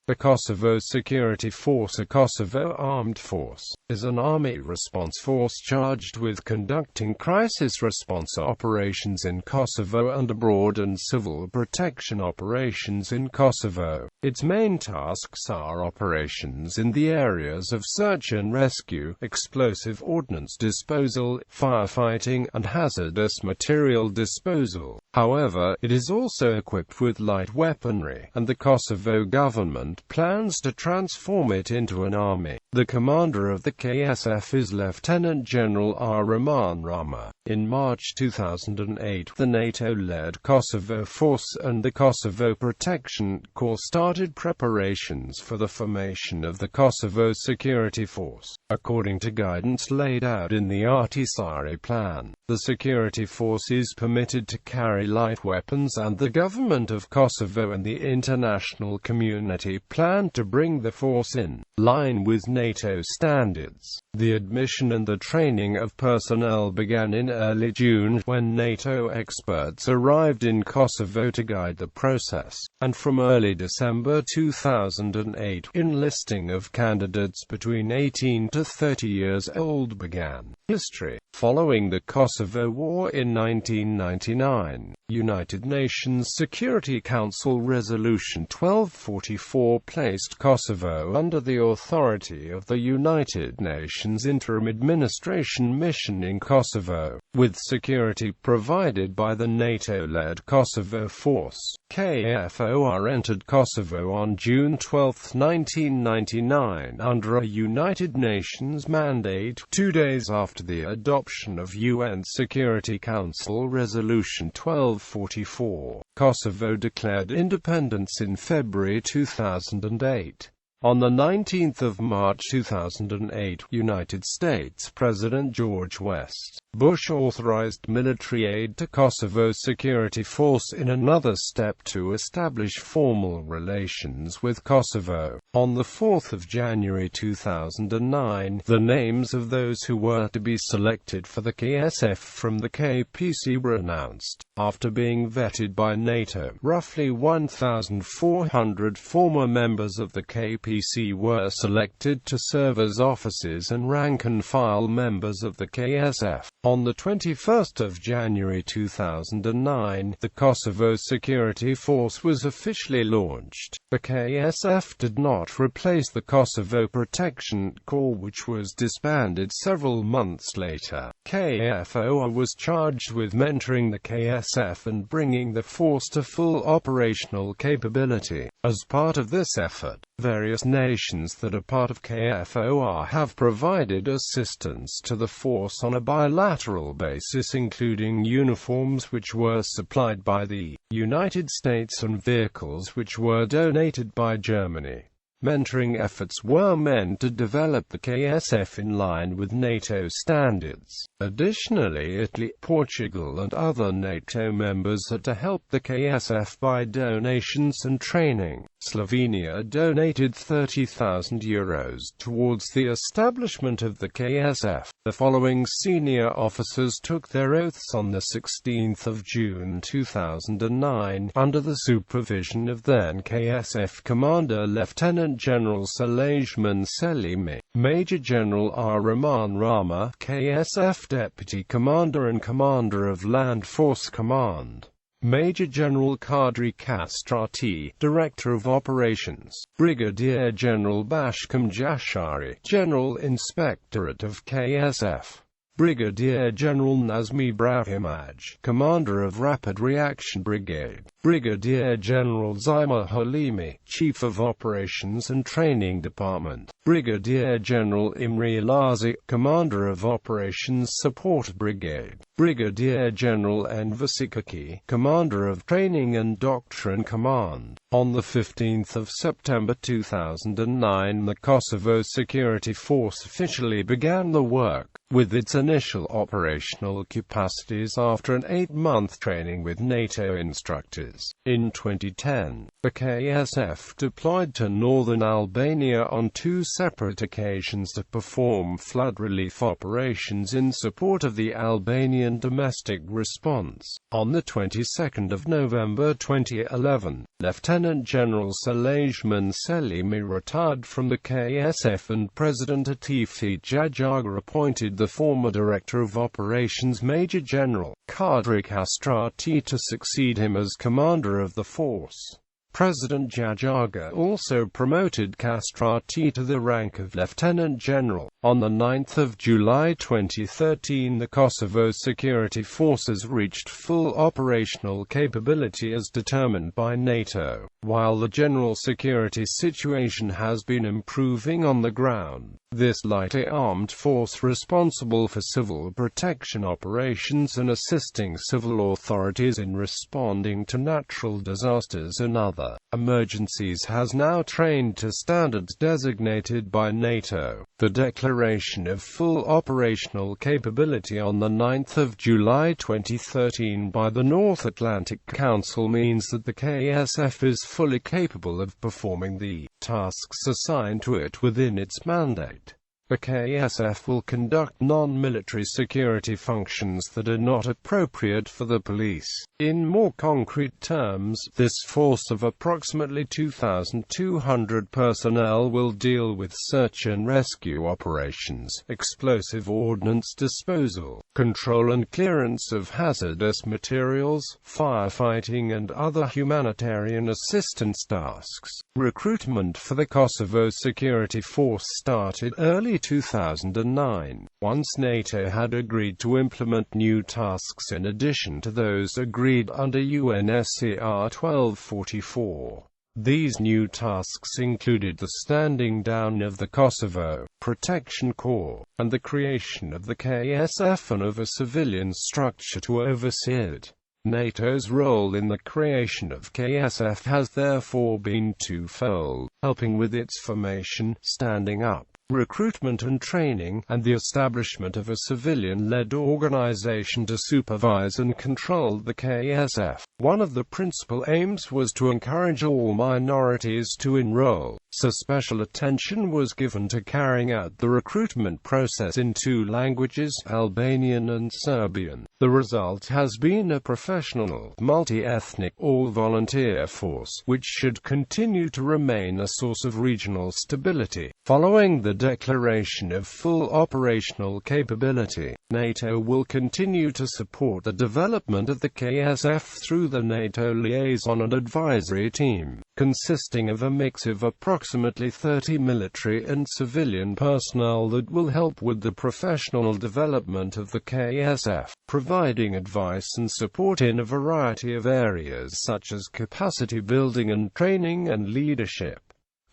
The Kosovo Security Force, a Kosovo Armed Force, is an army response force charged with conducting crisis response operations in Kosovo and abroad and civil protection operations in Kosovo. Its main tasks are operations in the areas of search and rescue, explosive ordnance disposal, firefighting, and hazardous material disposal. However, it is also equipped with light weaponry, and the Kosovo government plans to transform it into an army. The commander of the KSF is Lieutenant General Rrahman Rama. In March 2008, the NATO-led Kosovo Force and the Kosovo Protection Corps started preparations for the formation of the Kosovo Security Force. According to guidance laid out in the Ahtisaari plan, the security force is permitted to carry light weapons, and the government of Kosovo and the international community plan to bring the force in line with NATO standards. The admission and the training of personnel began in early June, when NATO experts arrived in Kosovo to guide the process, and from early December 2008, enlisting of candidates between 18 to 30 years old began. History. Following the Kosovo War in 1999, United Nations Security Council Resolution 1244 placed Kosovo under the authority of the United Nations Interim Administration Mission in Kosovo, with security provided by the NATO-led Kosovo Force. KFOR entered Kosovo on June 12, 1999 under a United Nations mandate, 2 days after the adoption of UN Security Council Resolution 1244. Kosovo declared independence in February 2008. On 19 March 2008, United States President George W. Bush authorized military aid to Kosovo Security Force in another step to establish formal relations with Kosovo. On 4 January 2009, the names of those who were to be selected for the KSF from the KPC were announced. After being vetted by NATO, roughly 1,400 former members of the KPC were selected to serve as officers and rank-and-file members of the KSF. On 21 January 2009, the Kosovo Security Force was officially launched. The KSF did not replace the Kosovo Protection Corps, which was disbanded several months later. KFOR was charged with mentoring the KSF and bringing the force to full operational capability. As part of this effort, various nations that are part of KFOR have provided assistance to the force on a bilateral basis, including uniforms which were supplied by the United States and vehicles which were donated by Germany. Mentoring efforts were meant to develop the KSF in line with NATO standards. Additionally, Italy, Portugal and other NATO members are to help the KSF by donations and training. Slovenia donated €30,000 towards the establishment of the KSF. The following senior officers took their oaths on 16 June 2009, under the supervision of then KSF Commander Lieutenant General Sulejman Selimi, Major General Rrahman Rama, KSF Deputy Commander and Commander of Land Force Command, Major General Kadri Kastrati, Director of Operations, Brigadier General Bashkam Jashari, General Inspectorate of KSF, Brigadier General Nazmi Brahimaj, Commander of Rapid Reaction Brigade, Brigadier General Zaima Halimi, Chief of Operations and Training Department, Brigadier General Imri Lazi, Commander of Operations Support Brigade, Brigadier General Envasikaki, Commander of Training and Doctrine Command. On 15 September 2009, the Kosovo Security Force officially began the work, with its initial operational capacities after an 8-month training with NATO instructors. In 2010, the KSF deployed to northern Albania on 2 separate occasions to perform flood relief operations in support of the Albanian domestic response. On the 22nd of November 2011, Lieutenant General Sulejman Selimi retired from the KSF and President Atifi Jajaga appointed the former Director of Operations Major General Kadri Kastrati to succeed him as commander of the force. President Jajaga also promoted Kastrati to the rank of Lieutenant General. On 9 July 2013, the Kosovo Security Forces reached full operational capability as determined by NATO. While the general security situation has been improving on the ground, this light armed force responsible for civil protection operations and assisting civil authorities in responding to natural disasters and other emergencies has now trained to standards designated by NATO. The declaration of full operational capability on 9 July 2013 by the North Atlantic Council means that the KSF is fully capable of performing the tasks assigned to it within its mandate. The KSF will conduct non-military security functions that are not appropriate for the police. In more concrete terms, this force of approximately 2,200 personnel will deal with search and rescue operations, explosive ordnance disposal, control and clearance of hazardous materials, firefighting and other humanitarian assistance tasks. Recruitment for the Kosovo Security Force started early 2009, once NATO had agreed to implement new tasks in addition to those agreed under UNSCR 1244. These new tasks included the standing down of the Kosovo Protection Corps, and the creation of the KSF and of a civilian structure to oversee it. NATO's role in the creation of KSF has therefore been twofold, helping with its formation, standing up, recruitment and training, and the establishment of a civilian-led organization to supervise and control the KSF. One of the principal aims was to encourage all minorities to enroll, so special attention was given to carrying out the recruitment process in two languages, Albanian and Serbian. The result has been a professional, multi-ethnic, all-volunteer force, which should continue to remain a source of regional stability. Following the declaration of full operational capability, NATO will continue to support the development of the KSF through the Nato Liaison and Advisory Team, consisting of a mix of approximately 30 military and civilian personnel that will help with the professional development of the KSF, providing advice and support in a variety of areas such as capacity building and training and leadership.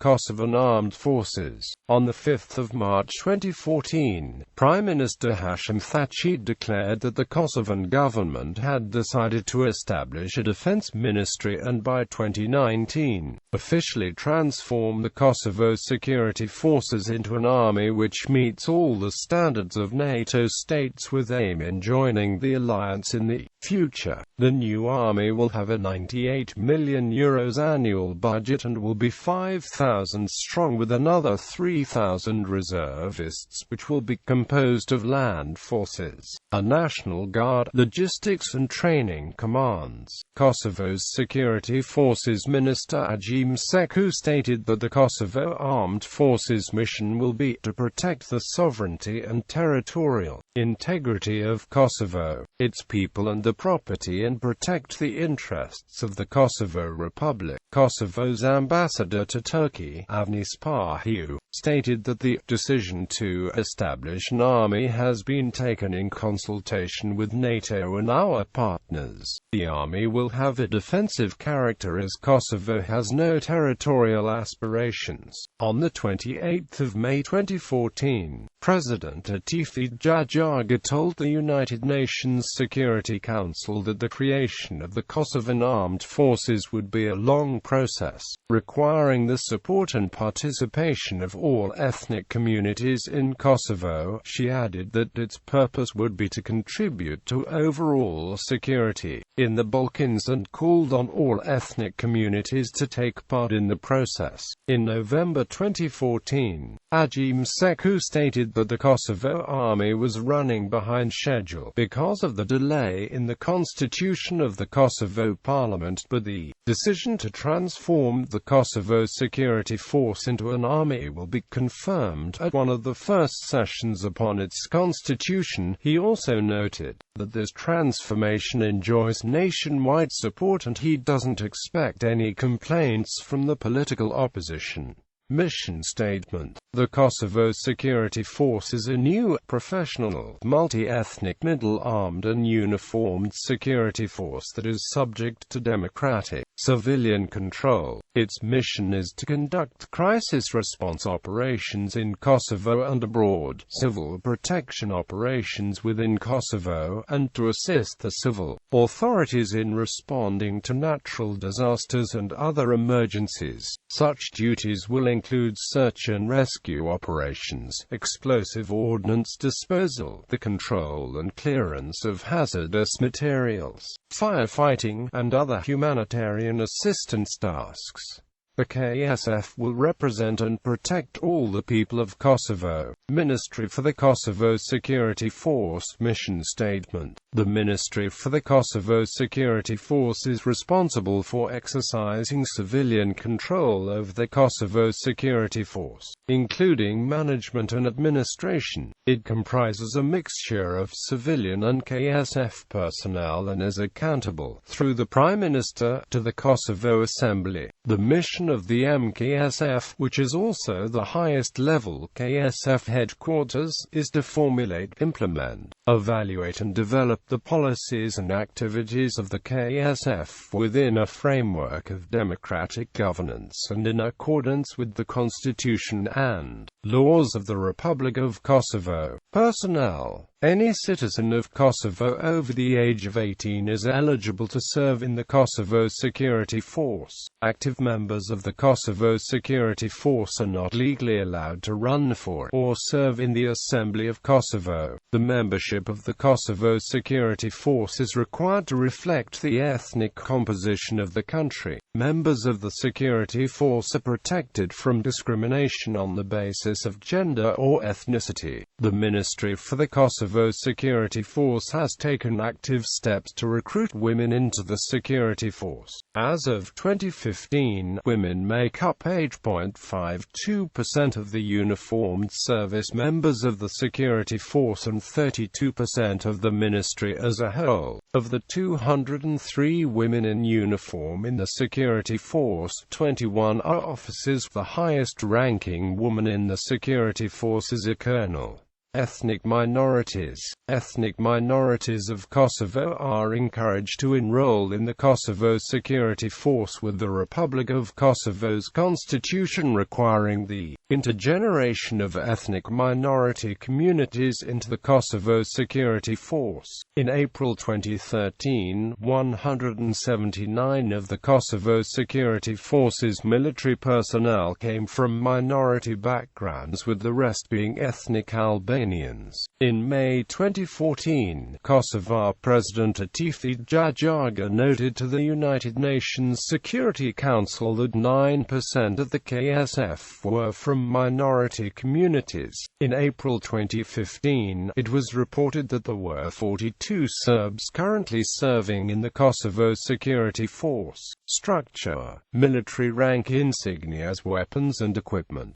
Kosovan Armed Forces. On 5 March 2014, Prime Minister Hashim Thaçi declared that the Kosovan government had decided to establish a defense ministry and by 2019, officially transform the Kosovo Security Forces into an army which meets all the standards of NATO states with aim in joining the alliance in the future. The new army will have a €98 million annual budget and will be 5,000 strong with another 3,000 reservists, which will be composed of land forces, a National Guard, logistics and training commands. Kosovo's Security Forces Minister Ajim Seku stated that the Kosovo Armed Forces mission will be to protect the sovereignty and territorial integrity of Kosovo, its people and the property, and protect the interests of the Kosovo Republic. Kosovo's ambassador to Turkey, Avni Spahiu, stated that the decision to establish an army has been taken in consultation with NATO and our partners. The army will have a defensive character as Kosovo has no territorial aspirations. On 28 May 2014, President Atifi Jajaga told the United Nations Security Council that the creation of the Kosovan Armed Forces would be a long process, requiring the support and participation of all ethnic communities in Kosovo. She added that its purpose would be to contribute to overall security, in the Balkans and called on all ethnic communities to take part in the process. In November 2014, Agim Seku stated that the Kosovo Army was running behind schedule because of the delay in the constitution of the Kosovo Parliament, but the decision to transform the Kosovo Security Force into an army will be confirmed at one of the first sessions upon its constitution. He also noted that this transformation enjoys nationwide support and he doesn't expect any complaints from the political opposition. Mission Statement. The Kosovo Security Force is a new, professional, multi-ethnic, middle-armed and uniformed security force that is subject to democratic, civilian control. Its mission is to conduct crisis response operations in Kosovo and abroad, civil protection operations within Kosovo, and to assist the civil authorities in responding to natural disasters and other emergencies. Such duties will include search and rescue operations, explosive ordnance disposal, the control and clearance of hazardous materials, firefighting, and other humanitarian assistance tasks. The KSF will represent and protect all the people of Kosovo. Ministry for the Kosovo Security Force. Mission Statement. The Ministry for the Kosovo Security Force is responsible for exercising civilian control over the Kosovo Security Force, including management and administration. It comprises a mixture of civilian and KSF personnel and is accountable, through the Prime Minister, to the Kosovo Assembly. The mission of the MKSF, which is also the highest-level KSF headquarters, is to formulate, implement, evaluate and develop the policies and activities of the KSF within a framework of democratic governance and in accordance with the Constitution and laws of the Republic of Kosovo. Personnel. Any citizen of Kosovo over the age of 18 is eligible to serve in the Kosovo Security Force. Active members of the Kosovo Security Force are not legally allowed to run for or serve in the Assembly of Kosovo. The membership of the Kosovo Security Force is required to reflect the ethnic composition of the country. Members of the Security Force are protected from discrimination on the basis of gender or ethnicity. The Ministry for the Kosovo Security Force has taken active steps to recruit women into the security force. As of 2015, women make up 8.52% of the uniformed service members of the security force and 32% of the ministry as a whole. Of the 203 women in uniform in the security force, 21 are officers. The highest-ranking woman in the security force is a colonel. Ethnic minorities. Ethnic minorities of Kosovo are encouraged to enroll in the Kosovo Security Force, with the Republic of Kosovo's constitution requiring the intergeneration of ethnic minority communities into the Kosovo Security Force. In April 2013, 179 of the Kosovo Security Force's military personnel came from minority backgrounds, with the rest being ethnic Albanians. In May 2014, Kosovo President Atifi Jajaga noted to the United Nations Security Council that 9% of the KSF were from minority communities. In April 2015, it was reported that there were 42 Serbs currently serving in the Kosovo Security Force. Structure. Military rank, insignias, weapons and equipment.